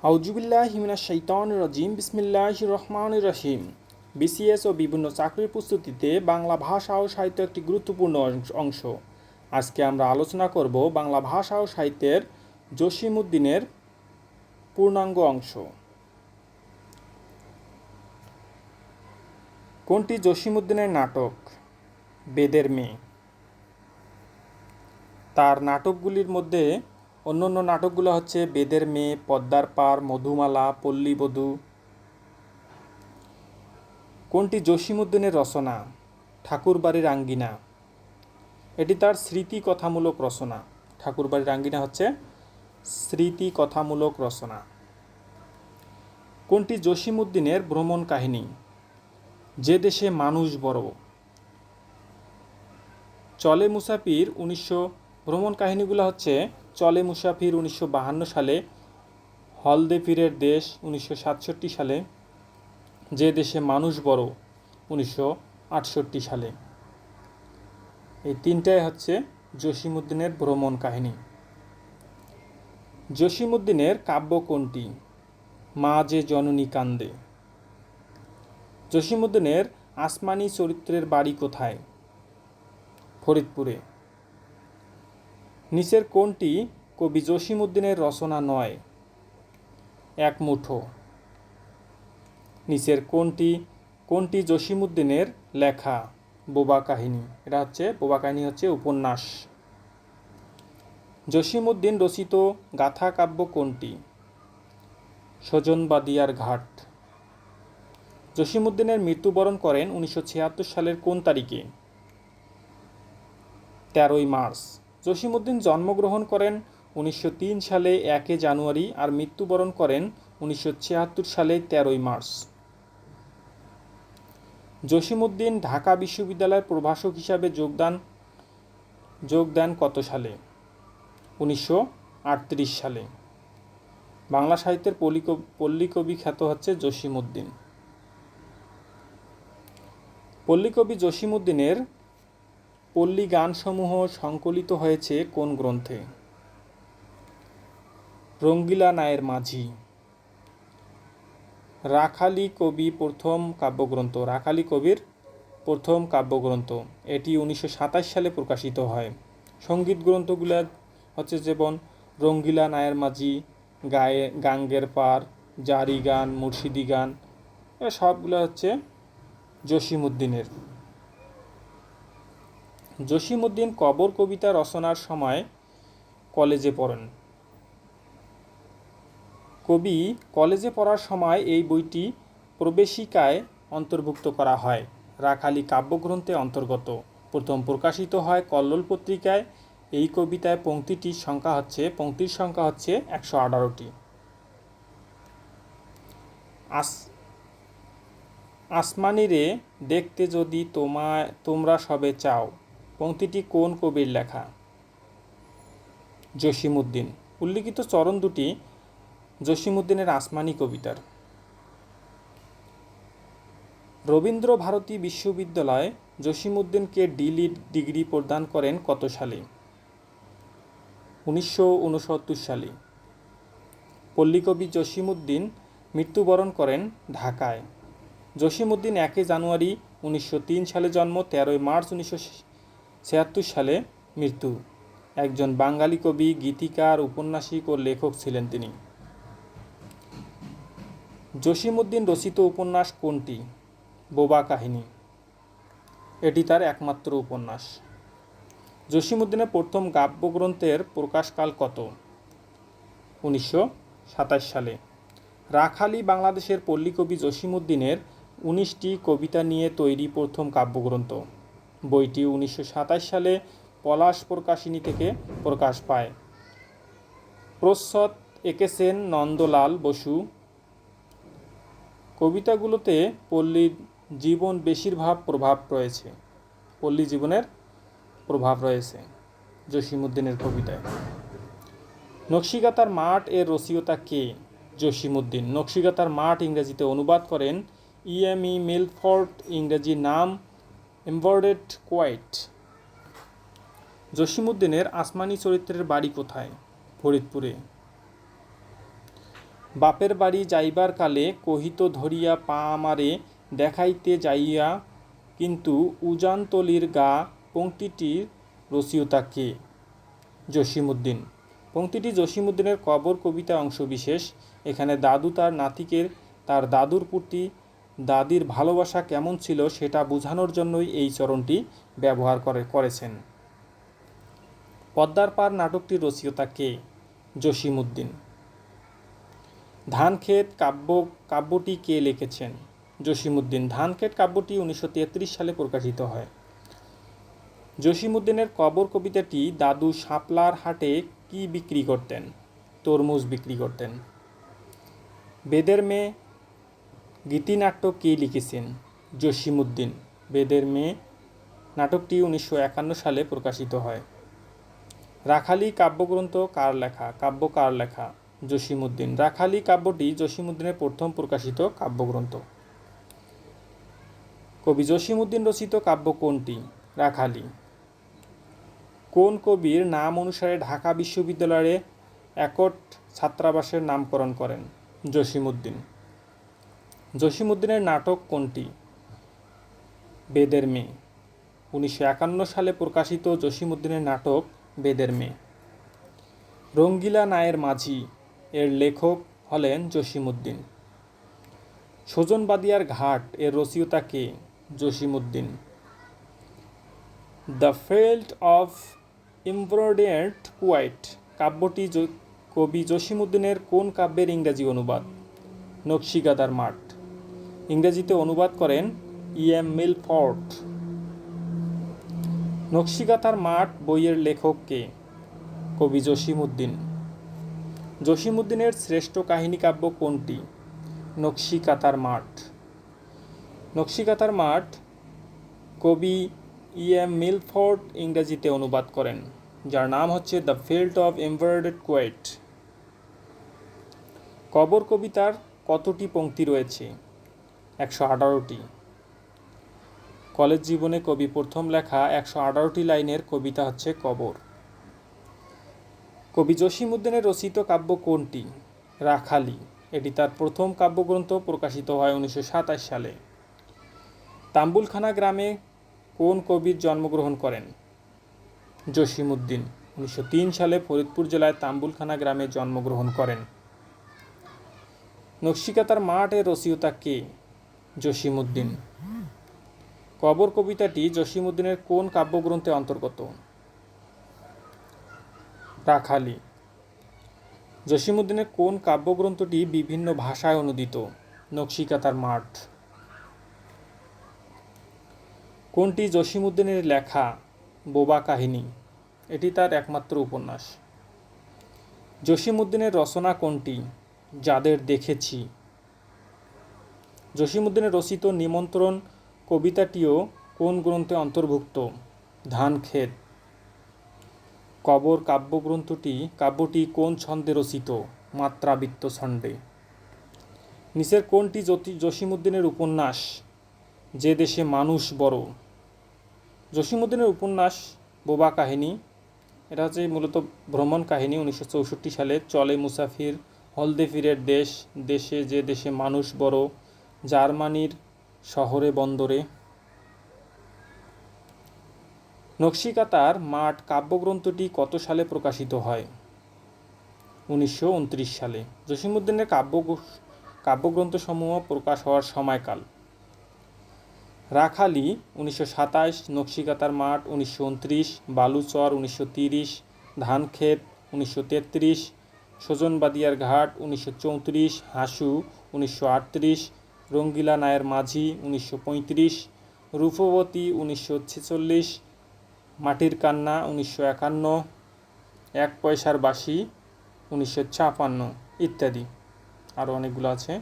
আউযুবিল্লাহি মিনাশ শাইতানির রাজিম বিসমিল্লাহির রহমানির রহিম। বিসিএস ও বিভিন্ন চাকরির প্রস্তুতিতে বাংলা ভাষা ও সাহিত্য একটি গুরুত্বপূর্ণ অংশ। আজকে আমরা আলোচনা করব বাংলা ভাষা ও সাহিত্যের জসীমউদ্দীনের পূর্ণাঙ্গ অংশ। কোনটি জসীমউদ্দীনের নাটক? বেদের মেয়ে। তার নাটকগুলির মধ্যে অন্যান্য নাটকগুলো হচ্ছে বেদের মেয়ে, পদ্মার পার, মধুমালা, পল্লীবধূ। কোনটি জসীমউদ্দীনের রচনা? ঠাকুরবাড়ির আঙ্গিনা। এটি তার স্মৃতিকথামূলক রচনা। ঠাকুরবাড়ির আঙ্গিনা হচ্ছে স্মৃতিকথামূলক রচনা। কোনটি জসীমউদ্দীনের ভ্রমণ কাহিনী? যে দেশে মানুষ বড়। চলে মুসাফির ভ্রমণ কাহিনীগুলো হচ্ছে চলে মুসাফির 1952 সালে, হলদে দেশ 1967 সালে, যে দেশে মানুষ বড় 1968 সালে। এই তিনটাই হচ্ছে জসীমউদ্দীনের ভ্রমণ কাহিনী। জসীমউদ্দীনের কাব্য কোনটি? মা যে জননী কান্দে। জসীমউদ্দীনের আসমানী চরিত্রের বাড়ি কোথায়? ফরিদপুরে। নিচের কোনটি কবি জসীমউদ্দীনের রচনা নয়? এক মুঠো। নিচের কোনটি জসীমউদ্দীনের লেখা? বোবা কাহিনী। এটা হচ্ছে বোবা কাহিনী হচ্ছে উপন্যাস। জসীমউদ্দীন রচিত গাথা কাব্য কোনটি? সজনবাদিয়ার ঘাট। জসীমউদ্দীনের মৃত্যুবরণ করেন 1976 সালের কোন তারিখে? 13ই মার্চ। জসীমউদ্দীন জন্মগ্রহণ করেন 1903 সালে 1 জানুয়ারি আর মৃত্যুবরণ করেন 1976 সালে 13ই মার্চ। জসীমউদ্দীন ঢাকা বিশ্ববিদ্যালয়ের প্রভাষক হিসাবে যোগ দেন কত সালে? 1938 সালে। বাংলা সাহিত্যের পল্লীকবি খ্যাত হচ্ছে জসীমউদ্দীন। পল্লীকবি জসীমউদ্দীনের পল্লী গানসমূহ সংকলিত হয়েছে কোন গ্রন্থে? রঙ্গিলা নায়ের মাঝি। রাখালী কবি প্রথম কাব্যগ্রন্থ। রাখালী কবির প্রথম কাব্যগ্রন্থ। এটি 1927 সালে প্রকাশিত হয়। সঙ্গীত গ্রন্থগুলো হচ্ছে যেমন রঙ্গিলা নায়ের মাঝি, গাঙ্গের পার, জারি গান, মুর্শিদি গান, সবগুলো হচ্ছে জসীমউদ্দীনের। জসীমউদ্দীন কবর কবিতা রচনার সময় কলেজে পড়েন। কবি কলেজে পড়ার সময় এই বইটি প্রবেশিকায় অন্তর্ভুক্ত করা হয়। রাখালী কাব্যগ্রন্থে অন্তর্গত। প্রথম প্রকাশিত হয় কল্লোল পত্রিকায়। এই কবিতায় পংক্তির সংখ্যা হচ্ছে 118টি। আসমানীরে দেখতে যদি তোমরা সবে চাও পংক্তিটি কোন কবির লেখা? জসীমউদ্দীন। উল্লিখিত চরণ দুটি জসীমউদ্দীনের আসমানী কবিতার। রবীন্দ্র ভারতী বিশ্ববিদ্যালয় জসীমউদ্দীনকে ডি.লিট ডিগ্রি প্রদান করেন কত সালে? 1969 সালে। পল্লীকবি জসীমউদ্দীন মৃত্যুবরণ করেন ঢাকায়। জসীমউদ্দীন 1 জানুয়ারি 1903 সালে জন্ম, 13ই মার্চ 1976 সালে মৃত্যু। একজন বাঙালি কবি, গীতিকার, উপন্যাসিক ও লেখক ছিলেন তিনি। জসীমউদ্দীন রচিত উপন্যাস কোনটি? বোবা কাহিনী। এটি তার একমাত্র উপন্যাস। জসীমউদ্দীনের প্রথম কাব্যগ্রন্থের প্রকাশকাল কত? 1927 সালে। রাখালী বাংলাদেশের পল্লীকবি জসীমউদ্দীনের 19টি কবিতা নিয়ে তৈরি প্রথম কাব্যগ্রন্থ। বইটি 1927 সালে পলাশ প্রকাশনী থেকে প্রকাশ পায়। প্রচ্ছদ এঁকেছেন নন্দলাল বসু। কবিতাগুলোতে পল্লী জীবন বেশিরভাগ পল্লী জীবনের প্রভাব রয়েছে জসীমউদ্দীনের কবিতায়। নকশিকাঁথার মাঠ এর রচয়িতা কে? জসীমউদ্দীন। নকশিকাঁথার মাঠ ইংরেজিতে অনুবাদ করেন E.M.E. মিলফোর্ড। ইংরেজি নাম এমবেডেড কোয়েট। জসীমউদ্দীনের আসমানী চরিত্রের বাড়ি কোথায়? ফরিদপুরে। বাপের বাড়ি যাইবার কালে কহিত ধরিয়া পা আমারে দেখাইতে যাইয়া কিন্তু উজানতলির গা পংক্তিটির রচয়িতা কে? জসিমউদ্দিন। পংক্তিটি জসিমউদ্দিনের কবর কবিতা অংশবিশেষ। এখানে দাদু তার নাতিকে তার দাদুর প্রতি দাদির ভালোবাসা কেমন ছিল সেটা বোঝানোর জন্যই এই চরণটি ব্যবহার করেছেন। পদ্মার পাড় নাটকটির রচয়িতা কে? জসিমউদ্দিন। ধানক্ষেত কাব্যটি কে লিখেছেন? জসিমউদ্দিন। ধানক্ষেত কাব্যটি 1933 সালে প্রকাশিত হয়। জসিমউদ্দিনের কবর কবিতাটি দাদু শাপলার হাটে কি বিক্রি করতেন? তরমুজ বিক্রি করতেন। বেদের মেয়ে গীতিনাট্য কে লিখেছেন? জসিমউদ্দিন। বেদের মেয়ে নাটকটি 1951 সালে প্রকাশিত হয়। রাখালি কাব্যগ্রন্থ কার লেখা? কাব্য কার লেখা? জসিমউদ্দিন। রাখালি কাব্যটি জসিমউদ্দিনের প্রথম প্রকাশিত কাব্যগ্রন্থ। কবি জসিমউদ্দিন রচিত কাব্য কোনটি? রাখালি। কোন কবির নাম অনুসারে ঢাকা বিশ্ববিদ্যালয়ে একট ছাত্রাবাসের নামকরণ করেন? জসিমউদ্দিন। জসিমউদ্দিনের নাটক কোনটি? বেদের মেয়ে। 1951 সালে প্রকাশিত জসিমউদ্দিনের নাটক বেদের মেয়ে। রঙ্গিলা নায়ের মাঝি এর লেখক হলেন জসিমউদ্দিন। সজনবাদিয়ার ঘাট এর রচয়িতা কে? Jasimuddin. The field of embroidered quilt কাব্যটি কবি জসিমউদ্দিনের কোন কাব্যের ইংরাজি অনুবাদ? নকশিকাঁথার মাঠ। ইংরেজিতে অনুবাদ করেন E.M. মিলফোর্ড। নকশিকাঁথার মাঠ বইয়ের লেখক কে? কবি জসিমউদ্দিন। জসিমউদ্দিনের শ্রেষ্ঠ কাহিনী কাব্য কোনটি? নকশিকাঁথার মাঠ। নকশিকাঁথার মাঠ কবি E.M. মিলফোর্ড ইংরেজিতে অনুবাদ করেন, যার নাম হচ্ছে the field of embroidered quilt. কবর কবিতার কতটি পংক্তি রয়েছে? 118টি। কলেজ জীবনে কবি প্রথম লেখা 118টি লাইনের কবিতা হচ্ছে কবর। কবি জসিমউদ্দিনের রচিত কাব্য কোনটি? রাখালি। এটি তার প্রথম কাব্যগ্রন্থ, প্রকাশিত হয় 1927 সালে। তাম্বুলখানা গ্রামে কোন কবির জন্মগ্রহণ করেন? জসিমউদ্দিন 1903 সালে ফরিদপুর জেলায় তাম্বুলখানা গ্রামে জন্মগ্রহণ করেন। নকশিকাঁথার মাঠ এর রচয়িতা কে? জসিমউদ্দিন। কবর কবিতাটি জসিমউদ্দিনের কোন কাব্যগ্রন্থে অন্তর্গত? রাখালি। জসিমউদ্দিনের কোন কাব্যগ্রন্থটি বিভিন্ন ভাষায় অনূদিত? নকশিকাঁথার মাঠ। কোনটি জসিমউদ্দিনের লেখা বোবা কাহিনী? এটি তার একমাত্র উপন্যাস। জসিমউদ্দিনের রচনা কোনটি? যাদের দেখেছি। জসিমউদ্দিনের রচিত নিমন্ত্রণ কবিতাটিও কোন গ্রন্থে অন্তর্ভুক্ত? ধানক্ষেত। কবর কাব্যটি কোন ছন্দে রচিত? মাত্রাবৃত্ত ছন্দে। নিচের কোনটি জসিমউদ্দিনের উপন্যাস? যে দেশে মানুষ বড়। জসিমউদ্দিনের উপন্যাস বোবা কাহিনী, এটা হচ্ছে মূলত ভ্রমণ কাহিনী। 1964 সালে চলে মুসাফির, হলদে দেশ, যে দেশে মানুষ বড়, জার্মানির শহরে বন্দরে। নকশিকাঁথার মাঠ কাব্যগ্রন্থটি কত সালে প্রকাশিত হয়? 1929 সালে। জসিমউদ্দিনের কাব্যগ্রন্থসমূহ প্রকাশ হওয়ার সময়কাল: রাখালি 1927, নকশিকাঁথার মাঠ 1929, বালুচর 1930, ধানক্ষেত 1933, সজনবাদিয়ার ঘাট 1934, হাসু 1938, রঙ্গিলা নায়ের মাঝি 1935, রূপবতী 1946, মাটির কান্না 1951, এক পয়সার বাঁশি 1956 ইত্যাদি। আরও অনেকগুলো আছে।